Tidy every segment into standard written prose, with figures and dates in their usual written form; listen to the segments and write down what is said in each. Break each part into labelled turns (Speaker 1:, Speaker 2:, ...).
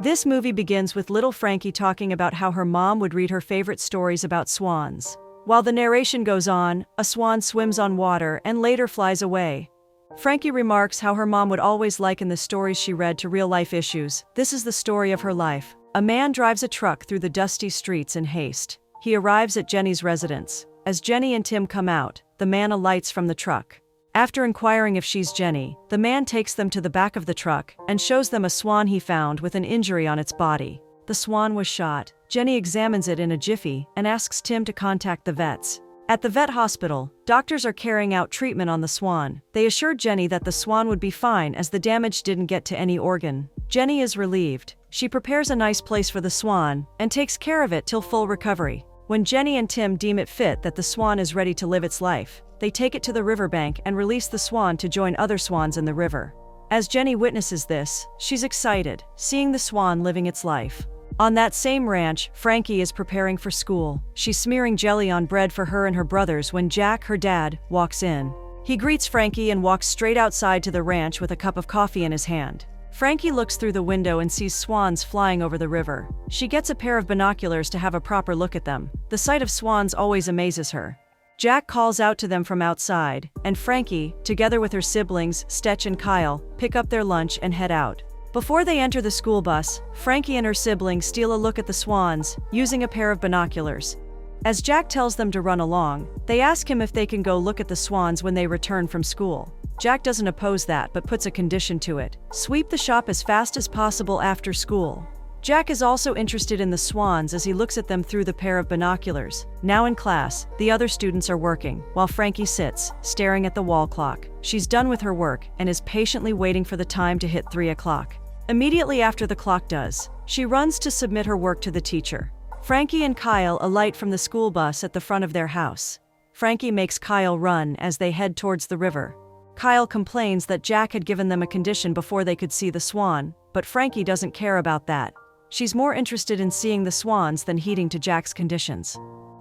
Speaker 1: This movie begins with little Frankie talking about how her mom would read her favorite stories about swans. While the narration goes on, a swan swims on water and later flies away. Frankie remarks how her mom would always liken the stories she read to real-life issues. This is the story of her life. A man drives a truck through the dusty streets in haste. He arrives at Jenny's residence. As Jenny and Tim come out, the man alights from the truck. After inquiring if she's Jenny, the man takes them to the back of the truck and shows them a swan he found with an injury on its body. The swan was shot. Jenny examines it in a jiffy and asks Tim to contact the vets. At the vet hospital, doctors are carrying out treatment on the swan. They assured Jenny that the swan would be fine as the damage didn't get to any organ. Jenny is relieved. She prepares a nice place for the swan and takes care of it till full recovery. When Jenny and Tim deem it fit that the swan is ready to live its life, they take it to the riverbank and release the swan to join other swans in the river. As Jenny witnesses this, she's excited, seeing the swan living its life. On that same ranch, Frankie is preparing for school. She's smearing jelly on bread for her and her brothers when Jack, her dad, walks in. He greets Frankie and walks straight outside to the ranch with a cup of coffee in his hand. Frankie looks through the window and sees swans flying over the river. She gets a pair of binoculars to have a proper look at them. The sight of swans always amazes her. Jack calls out to them from outside, and Frankie, together with her siblings, Stetch and Kyle, pick up their lunch and head out. Before they enter the school bus, Frankie and her siblings steal a look at the swans, using a pair of binoculars. As Jack tells them to run along, they ask him if they can go look at the swans when they return from school. Jack doesn't oppose that but puts a condition to it: sweep the shop as fast as possible after school. Jack is also interested in the swans as he looks at them through the pair of binoculars. Now in class, the other students are working, while Frankie sits, staring at the wall clock. She's done with her work and is patiently waiting for the time to hit 3 o'clock. Immediately after the clock does, she runs to submit her work to the teacher. Frankie and Kyle alight from the school bus at the front of their house. Frankie makes Kyle run as they head towards the river. Kyle complains that Jack had given them a condition before they could see the swan, but Frankie doesn't care about that. She's more interested in seeing the swans than heeding to Jack's conditions.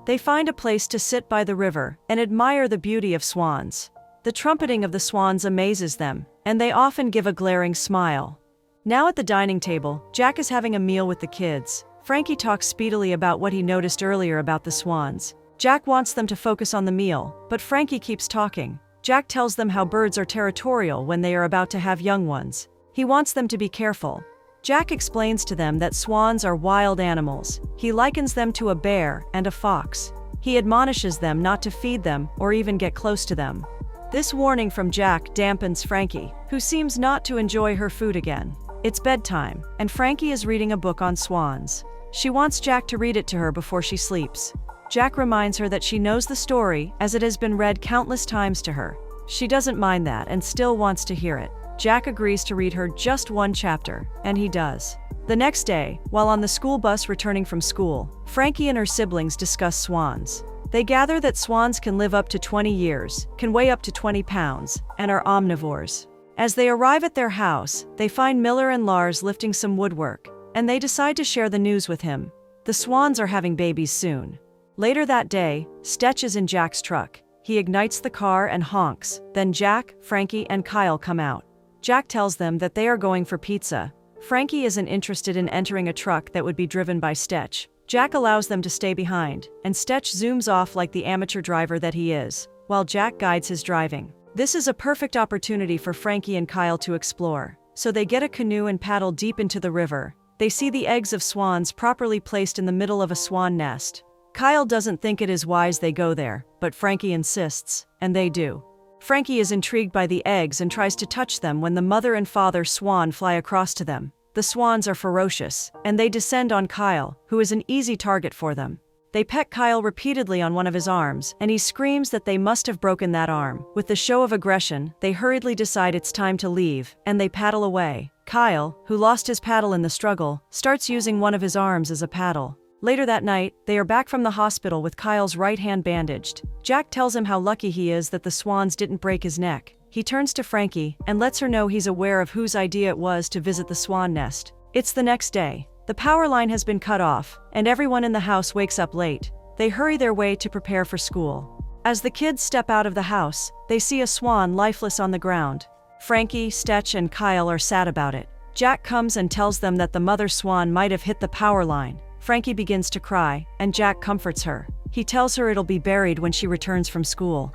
Speaker 1: They find a place to sit by the river and admire the beauty of swans. The trumpeting of the swans amazes them, and they often give a glaring smile. Now at the dining table, Jack is having a meal with the kids. Frankie talks speedily about what he noticed earlier about the swans. Jack wants them to focus on the meal, but Frankie keeps talking. Jack tells them how birds are territorial when they are about to have young ones. He wants them to be careful. Jack explains to them that swans are wild animals. He likens them to a bear and a fox. He admonishes them not to feed them or even get close to them. This warning from Jack dampens Frankie, who seems not to enjoy her food again. It's bedtime, and Frankie is reading a book on swans. She wants Jack to read it to her before she sleeps. Jack reminds her that she knows the story as it has been read countless times to her. She doesn't mind that and still wants to hear it. Jack agrees to read her just one chapter, and he does. The next day, while on the school bus returning from school, Frankie and her siblings discuss swans. They gather that swans can live up to 20 years, can weigh up to 20 pounds, and are omnivores. As they arrive at their house, they find Miller and Lars lifting some woodwork, and they decide to share the news with him. The swans are having babies soon. Later that day, Stetch is in Jack's truck. He ignites the car and honks. Then Jack, Frankie, and Kyle come out. Jack tells them that they are going for pizza. Frankie isn't interested in entering a truck that would be driven by Stetch. Jack allows them to stay behind, and Stetch zooms off like the amateur driver that he is, while Jack guides his driving. This is a perfect opportunity for Frankie and Kyle to explore. So they get a canoe and paddle deep into the river. They see the eggs of swans properly placed in the middle of a swan nest. Kyle doesn't think it is wise they go there, but Frankie insists, and they do. Frankie is intrigued by the eggs and tries to touch them when the mother and father swan fly across to them. The swans are ferocious, and they descend on Kyle, who is an easy target for them. They peck Kyle repeatedly on one of his arms, and he screams that they must have broken that arm. With the show of aggression, they hurriedly decide it's time to leave, and they paddle away. Kyle, who lost his paddle in the struggle, starts using one of his arms as a paddle. Later that night, they are back from the hospital with Kyle's right hand bandaged. Jack tells him how lucky he is that the swans didn't break his neck. He turns to Frankie and lets her know he's aware of whose idea it was to visit the swan nest. It's the next day. The power line has been cut off, and everyone in the house wakes up late. They hurry their way to prepare for school. As the kids step out of the house, they see a swan lifeless on the ground. Frankie, Stetch, and Kyle are sad about it. Jack comes and tells them that the mother swan might have hit the power line. Frankie begins to cry, and Jack comforts her. He tells her it'll be buried when she returns from school.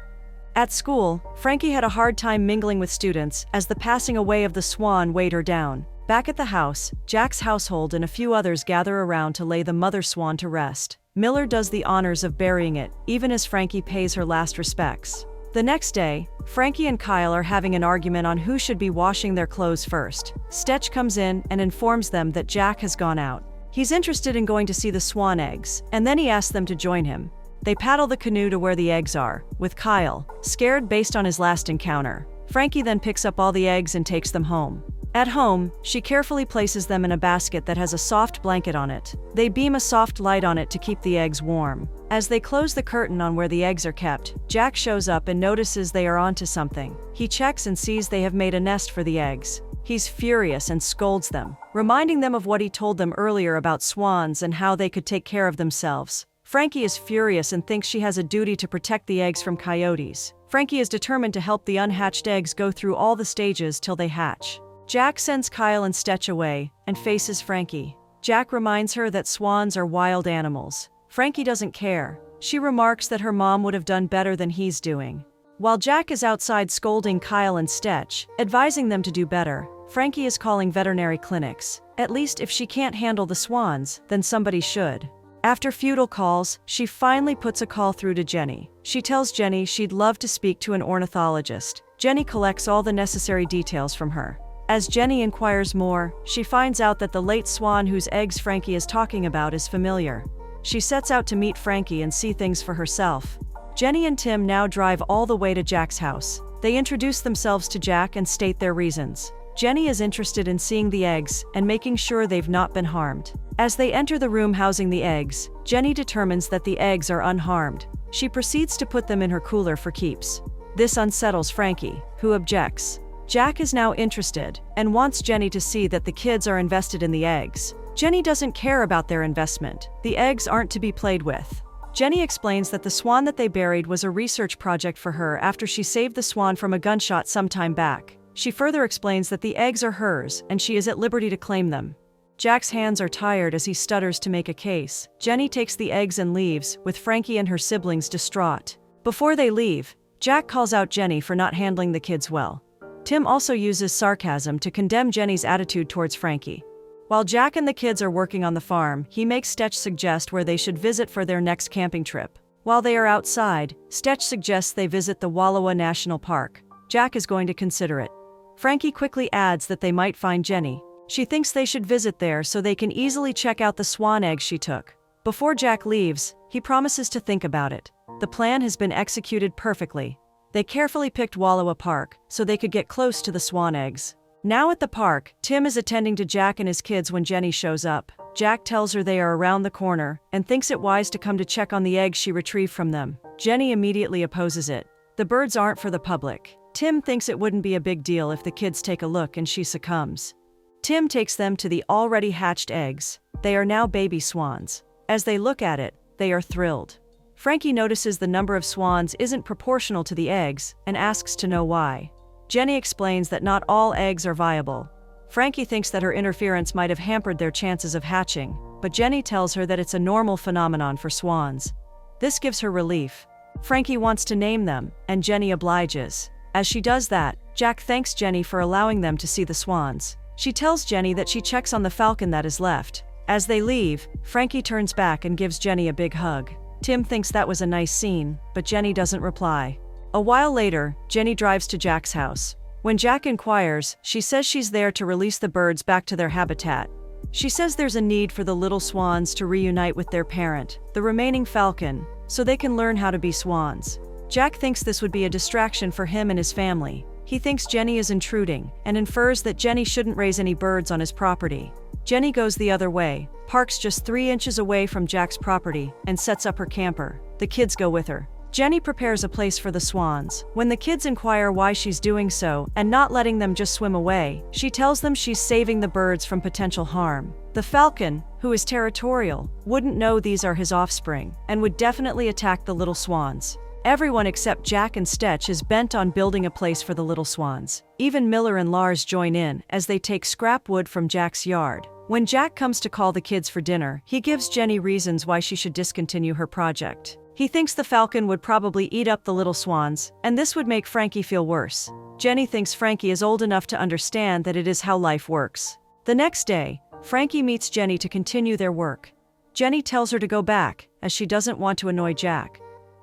Speaker 1: At school, Frankie had a hard time mingling with students as the passing away of the swan weighed her down. Back at the house, Jack's household and a few others gather around to lay the mother swan to rest. Miller does the honors of burying it, even as Frankie pays her last respects. The next day, Frankie and Kyle are having an argument on who should be washing their clothes first. Stetch comes in and informs them that Jack has gone out. He's interested in going to see the swan eggs, and then he asks them to join him. They paddle the canoe to where the eggs are, with Kyle, scared based on his last encounter. Frankie then picks up all the eggs and takes them home. At home, she carefully places them in a basket that has a soft blanket on it. They beam a soft light on it to keep the eggs warm. As they close the curtain on where the eggs are kept, Jack shows up and notices they are onto something. He checks and sees they have made a nest for the eggs. He's furious and scolds them, reminding them of what he told them earlier about swans and how they could take care of themselves. Frankie is furious and thinks she has a duty to protect the eggs from coyotes. Frankie is determined to help the unhatched eggs go through all the stages till they hatch. Jack sends Kyle and Stetch away and faces Frankie. Jack reminds her that swans are wild animals. Frankie doesn't care. She remarks that her mom would have done better than he's doing. While Jack is outside scolding Kyle and Stetch, advising them to do better, Frankie is calling veterinary clinics. At least if she can't handle the swans, then somebody should. After futile calls, she finally puts a call through to Jenny. She tells Jenny she'd love to speak to an ornithologist. Jenny collects all the necessary details from her. As Jenny inquires more, she finds out that the late swan whose eggs Frankie is talking about is familiar. She sets out to meet Frankie and see things for herself. Jenny and Tim now drive all the way to Jack's house. They introduce themselves to Jack and state their reasons. Jenny is interested in seeing the eggs and making sure they've not been harmed. As they enter the room housing the eggs, Jenny determines that the eggs are unharmed. She proceeds to put them in her cooler for keeps. This unsettles Frankie, who objects. Jack is now interested and wants Jenny to see that the kids are invested in the eggs. Jenny doesn't care about their investment. The eggs aren't to be played with. Jenny explains that the swan that they buried was a research project for her after she saved the swan from a gunshot some time back. She further explains that the eggs are hers and she is at liberty to claim them. Jack's hands are tired as he stutters to make a case. Jenny takes the eggs and leaves, with Frankie and her siblings distraught. Before they leave, Jack calls out Jenny for not handling the kids well. Tim also uses sarcasm to condemn Jenny's attitude towards Frankie. While Jack and the kids are working on the farm, he makes Stetch suggest where they should visit for their next camping trip. While they are outside, Stetch suggests they visit the Wallowa National Park. Jack is going to consider it. Frankie quickly adds that they might find Jenny. She thinks they should visit there so they can easily check out the swan eggs she took. Before Jack leaves, he promises to think about it. The plan has been executed perfectly. They carefully picked Wallowa Park so they could get close to the swan eggs. Now at the park, Tim is attending to Jack and his kids when Jenny shows up. Jack tells her they are around the corner and thinks it wise to come to check on the eggs she retrieved from them. Jenny immediately opposes it. The birds aren't for the public. Tim thinks it wouldn't be a big deal if the kids take a look and she succumbs. Tim takes them to the already hatched eggs. They are now baby swans. As they look at it, they are thrilled. Frankie notices the number of swans isn't proportional to the eggs and asks to know why. Jenny explains that not all eggs are viable. Frankie thinks that her interference might have hampered their chances of hatching, but Jenny tells her that it's a normal phenomenon for swans. This gives her relief. Frankie wants to name them, and Jenny obliges. As she does that, Jack thanks Jenny for allowing them to see the swans. She tells Jenny that she checks on the falcon that is left. As they leave, Frankie turns back and gives Jenny a big hug. Tim thinks that was a nice scene, but Jenny doesn't reply. A while later, Jenny drives to Jack's house. When Jack inquires, she says she's there to release the birds back to their habitat. She says there's a need for the little swans to reunite with their parent, the remaining falcon, so they can learn how to be swans. Jack thinks this would be a distraction for him and his family. He thinks Jenny is intruding and infers that Jenny shouldn't raise any birds on his property. Jenny goes the other way, parks just 3 inches away from Jack's property, and sets up her camper. The kids go with her. Jenny prepares a place for the swans. When the kids inquire why she's doing so and not letting them just swim away, she tells them she's saving the birds from potential harm. The falcon, who is territorial, wouldn't know these are his offspring and would definitely attack the little swans. Everyone except Jack and Stetch is bent on building a place for the little swans. Even Miller and Lars join in, as they take scrap wood from Jack's yard. When Jack comes to call the kids for dinner, he gives Jenny reasons why she should discontinue her project. He thinks the falcon would probably eat up the little swans, and this would make Frankie feel worse. Jenny thinks Frankie is old enough to understand that it is how life works. The next day, Frankie meets Jenny to continue their work. Jenny tells her to go back, as she doesn't want to annoy Jack.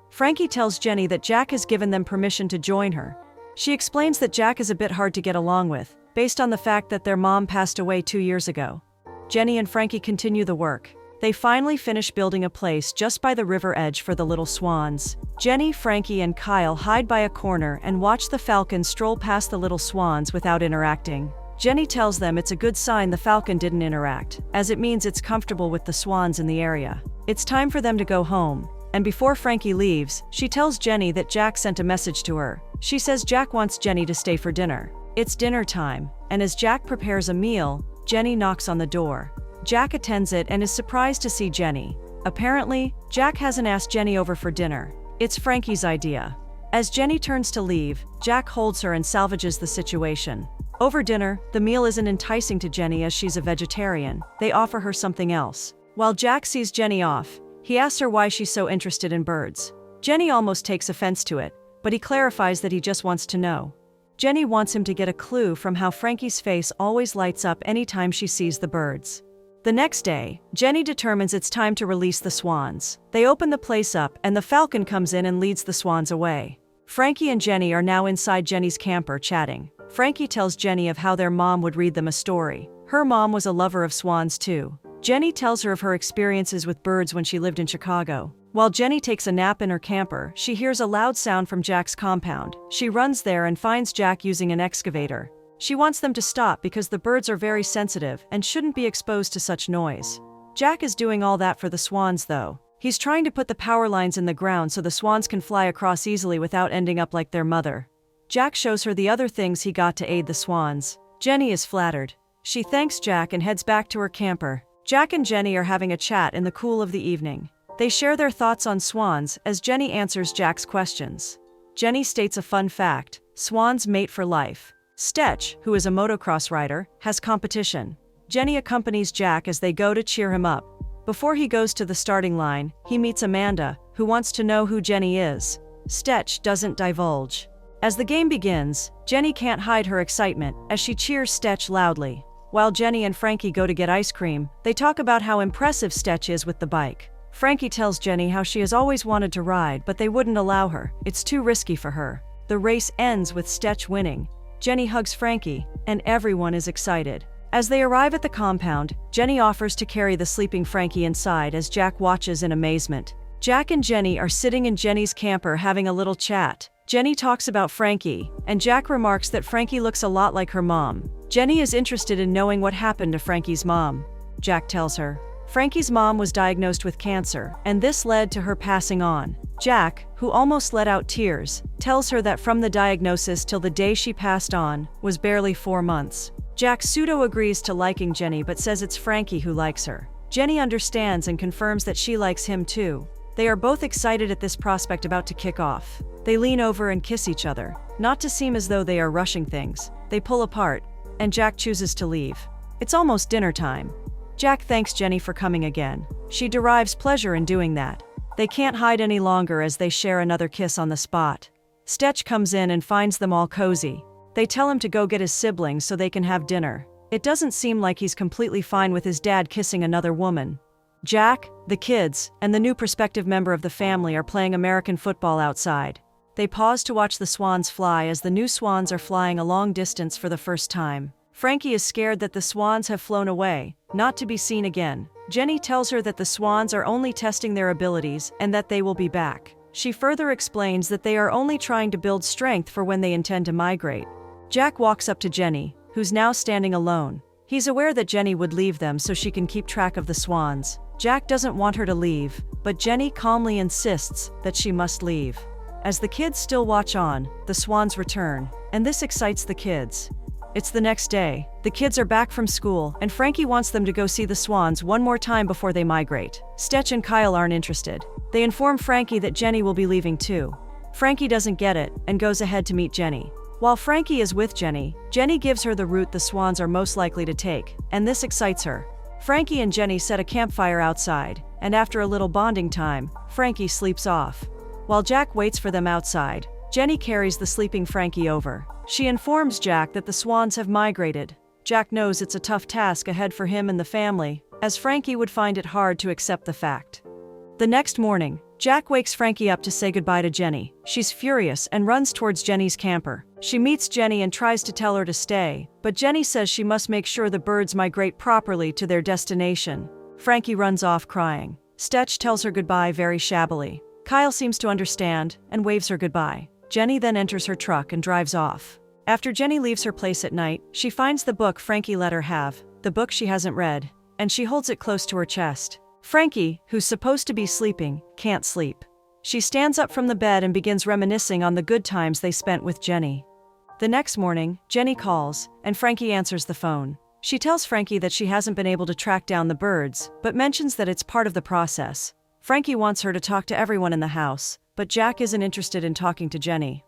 Speaker 1: Frankie tells Jenny that Jack has given them permission to join her. She explains that Jack is a bit hard to get along with, based on the fact that their mom passed away 2 years ago. Jenny and Frankie continue the work. They finally finish building a place just by the river edge for the little swans. Jenny, Frankie, and Kyle hide by a corner and watch the falcon stroll past the little swans without interacting. Jenny tells them it's a good sign the falcon didn't interact, as it means it's comfortable with the swans in the area. It's time for them to go home, and before Frankie leaves, she tells Jenny that Jack sent a message to her. She says Jack wants Jenny to stay for dinner. It's dinner time, and as Jack prepares a meal, Jenny knocks on the door. Jack attends it and is surprised to see Jenny. Apparently, Jack hasn't asked Jenny over for dinner. It's Frankie's idea. As Jenny turns to leave, Jack holds her and salvages the situation. Over dinner, the meal isn't enticing to Jenny as she's a vegetarian. They offer her something else. While Jack sees Jenny off, he asks her why she's so interested in birds. Jenny almost takes offense to it, but he clarifies that he just wants to know. Jenny wants him to get a clue from how Frankie's face always lights up anytime she sees the birds. The next day, Jenny determines it's time to release the swans. They open the place up and the falcon comes in and leads the swans away. Frankie and Jenny are now inside Jenny's camper chatting. Frankie tells Jenny of how their mom would read them a story. Her mom was a lover of swans too. Jenny tells her of her experiences with birds when she lived in Chicago. While Jenny takes a nap in her camper, she hears a loud sound from Jack's compound. She runs there and finds Jack using an excavator. She wants them to stop because the birds are very sensitive and shouldn't be exposed to such noise. Jack is doing all that for the swans though. He's trying to put the power lines in the ground so the swans can fly across easily without ending up like their mother. Jack shows her the other things he got to aid the swans. Jenny is flattered. She thanks Jack and heads back to her camper. Jack and Jenny are having a chat in the cool of the evening. They share their thoughts on swans as Jenny answers Jack's questions. Jenny states a fun fact: swans mate for life. Stetch, who is a motocross rider, has competition. Jenny accompanies Jack as they go to cheer him up. Before he goes to the starting line, he meets Amanda, who wants to know who Jenny is. Stetch doesn't divulge. As the game begins, Jenny can't hide her excitement as she cheers Stetch loudly. While Jenny and Frankie go to get ice cream, they talk about how impressive Stetch is with the bike. Frankie tells Jenny how she has always wanted to ride, but they wouldn't allow her. It's too risky for her. The race ends with Stetch winning. Jenny hugs Frankie, and everyone is excited. As they arrive at the compound, Jenny offers to carry the sleeping Frankie inside as Jack watches in amazement. Jack and Jenny are sitting in Jenny's camper having a little chat. Jenny talks about Frankie, and Jack remarks that Frankie looks a lot like her mom. Jenny is interested in knowing what happened to Frankie's mom. Jack tells her. Frankie's mom was diagnosed with cancer, and this led to her passing on. Jack, who almost let out tears, tells her that from the diagnosis till the day she passed on was barely 4 months. Jack pseudo-agrees to liking Jenny but says it's Frankie who likes her. Jenny understands and confirms that she likes him too. They are both excited at this prospect about to kick off. They lean over and kiss each other. Not to seem as though they are rushing things, they pull apart, and Jack chooses to leave. It's almost dinner time. Jack thanks Jenny for coming again. She derives pleasure in doing that. They can't hide any longer as they share another kiss on the spot. Stetch comes in and finds them all cozy. They tell him to go get his siblings so they can have dinner. It doesn't seem like he's completely fine with his dad kissing another woman. Jack, the kids, and the new prospective member of the family are playing American football outside. They pause to watch the swans fly as the new swans are flying a long distance for the first time. Frankie is scared that the swans have flown away, not to be seen again. Jenny tells her that the swans are only testing their abilities and that they will be back. She further explains that they are only trying to build strength for when they intend to migrate. Jack walks up to Jenny, who's now standing alone. He's aware that Jenny would leave them so she can keep track of the swans. Jack doesn't want her to leave, but Jenny calmly insists that she must leave. As the kids still watch on, the swans return, and this excites the kids. It's the next day. The kids are back from school, and Frankie wants them to go see the swans one more time before they migrate. Stetch and Kyle aren't interested. They inform Frankie that Jenny will be leaving too. Frankie doesn't get it and goes ahead to meet Jenny. While Frankie is with Jenny, Jenny gives her the route the Swans are most likely to take, and this excites her. Frankie and Jenny set a campfire outside, and after a little bonding time, Frankie sleeps off. While Jack waits for them outside, Jenny carries the sleeping Frankie over. She informs Jack that the Swans have migrated. Jack knows it's a tough task ahead for him and the family, as Frankie would find it hard to accept the fact. The next morning, Jack wakes Frankie up to say goodbye to Jenny. She's furious and runs towards Jenny's camper. She meets Jenny and tries to tell her to stay, but Jenny says she must make sure the birds migrate properly to their destination. Frankie runs off crying. Stetch tells her goodbye very shabbily. Kyle seems to understand and waves her goodbye. Jenny then enters her truck and drives off. After Jenny leaves her place at night, she finds the book Frankie let her have, the book she hasn't read, and she holds it close to her chest. Frankie, who's supposed to be sleeping, can't sleep. She stands up from the bed and begins reminiscing on the good times they spent with Jenny. The next morning, Jenny calls, and Frankie answers the phone. She tells Frankie that she hasn't been able to track down the birds, but mentions that it's part of the process. Frankie wants her to talk to everyone in the house, but Jack isn't interested in talking to Jenny.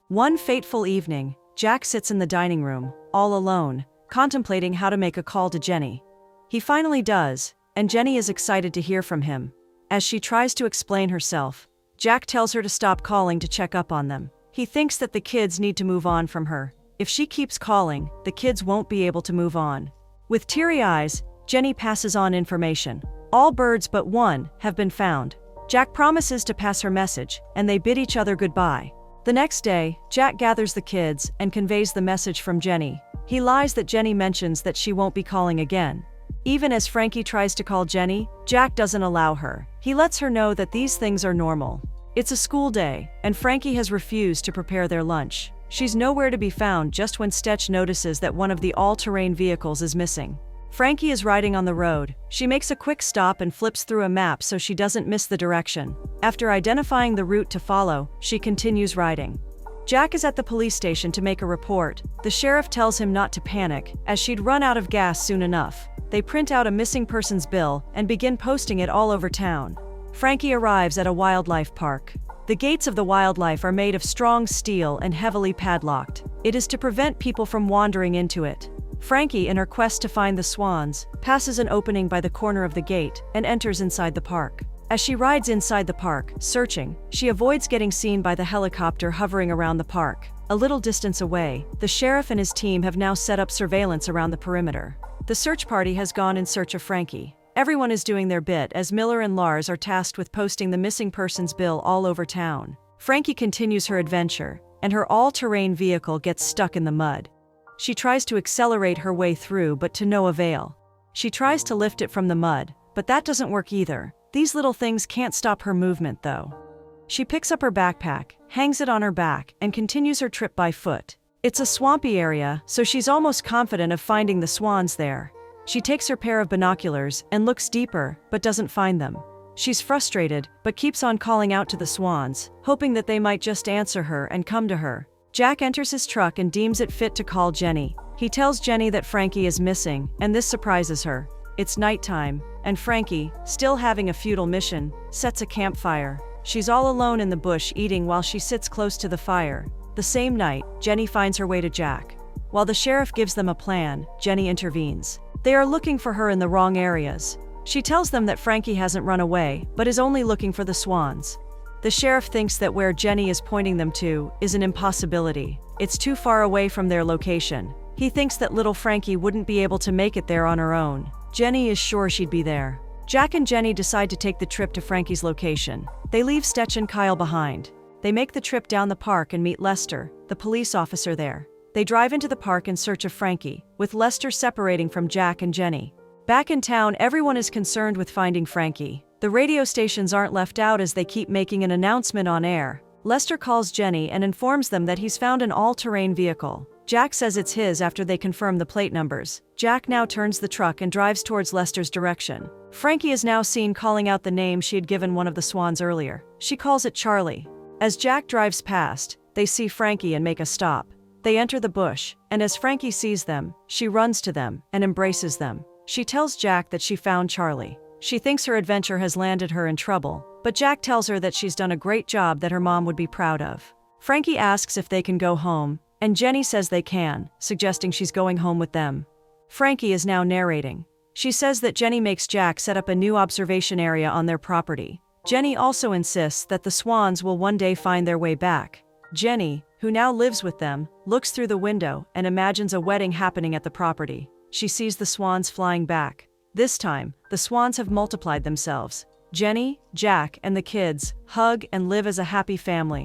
Speaker 1: One fateful evening, Jack sits in the dining room, all alone, contemplating how to make a call to Jenny. He finally does, and Jenny is excited to hear from him. As she tries to explain herself, Jack tells her to stop calling to check up on them. He thinks that the kids need to move on from her. If she keeps calling, the kids won't be able to move on. With teary eyes, Jenny passes on information. All birds but one have been found. Jack promises to pass her message, and they bid each other goodbye. The next day, Jack gathers the kids and conveys the message from Jenny. He lies that Jenny mentions that she won't be calling again. Even as Frankie tries to call Jenny, Jack doesn't allow her. He lets her know that these things are normal. It's a school day, and Frankie has refused to prepare their lunch. She's nowhere to be found just when Stetch notices that one of the all-terrain vehicles is missing. Frankie is riding on the road. She makes a quick stop and flips through a map so she doesn't miss the direction. After identifying the route to follow, she continues riding. Jack is at the police station to make a report. The sheriff tells him not to panic, as she'd run out of gas soon enough. They print out a missing persons bill and begin posting it all over town. Frankie arrives at a wildlife park. The gates of the wildlife are made of strong steel and heavily padlocked. It is to prevent people from wandering into it. Frankie, in her quest to find the Swans, passes an opening by the corner of the gate and enters inside the park. As she rides inside the park, searching, she avoids getting seen by the helicopter hovering around the park. A little distance away, the sheriff and his team have now set up surveillance around the perimeter. The search party has gone in search of Frankie. Everyone is doing their bit as Miller and Lars are tasked with posting the missing persons bill all over town. Frankie continues her adventure, and her all-terrain vehicle gets stuck in the mud. She tries to accelerate her way through, but to no avail. She tries to lift it from the mud, but that doesn't work either. These little things can't stop her movement, though. She picks up her backpack, hangs it on her back, and continues her trip by foot. It's a swampy area, so she's almost confident of finding the Swans there. She takes her pair of binoculars and looks deeper, but doesn't find them. She's frustrated, but keeps on calling out to the Swans, hoping that they might just answer her and come to her. Jack enters his truck and deems it fit to call Jenny. He tells Jenny that Frankie is missing, and this surprises her. It's nighttime, and Frankie, still having a futile mission, sets a campfire. She's all alone in the bush eating while she sits close to the fire. The same night, Jenny finds her way to Jack. While the sheriff gives them a plan, Jenny intervenes. They are looking for her in the wrong areas. She tells them that Frankie hasn't run away, but is only looking for the Swans. The sheriff thinks that where Jenny is pointing them to is an impossibility. It's too far away from their location. He thinks that little Frankie wouldn't be able to make it there on her own. Jenny is sure she'd be there. Jack and Jenny decide to take the trip to Frankie's location. They leave Stetch and Kyle behind. They make the trip down the park and meet Lester, the police officer there. They drive into the park in search of Frankie, with Lester separating from Jack and Jenny. Back in town, everyone is concerned with finding Frankie. The radio stations aren't left out as they keep making an announcement on air. Lester calls Jenny and informs them that he's found an all-terrain vehicle. Jack says it's his after they confirm the plate numbers. Jack now turns the truck and drives towards Lester's direction. Frankie is now seen calling out the name she had given one of the Swans earlier. She calls it Charlie. As Jack drives past, they see Frankie and make a stop. They enter the bush, and as Frankie sees them, she runs to them and embraces them. She tells Jack that she found Charlie. She thinks her adventure has landed her in trouble, But Jack tells her that she's done a great job that her mom would be proud of. Frankie asks if they can go home, and Jenny says they can, suggesting she's going home with them. Frankie is now narrating. She says that Jenny makes Jack set up a new observation area on their property. Jenny also insists that the Swans will one day find their way back. Jenny, who now lives with them, looks through the window and imagines a wedding happening at the property. She sees the Swans flying back. This time, the Swans have multiplied themselves. Jenny, Jack, and the kids hug and live as a happy family.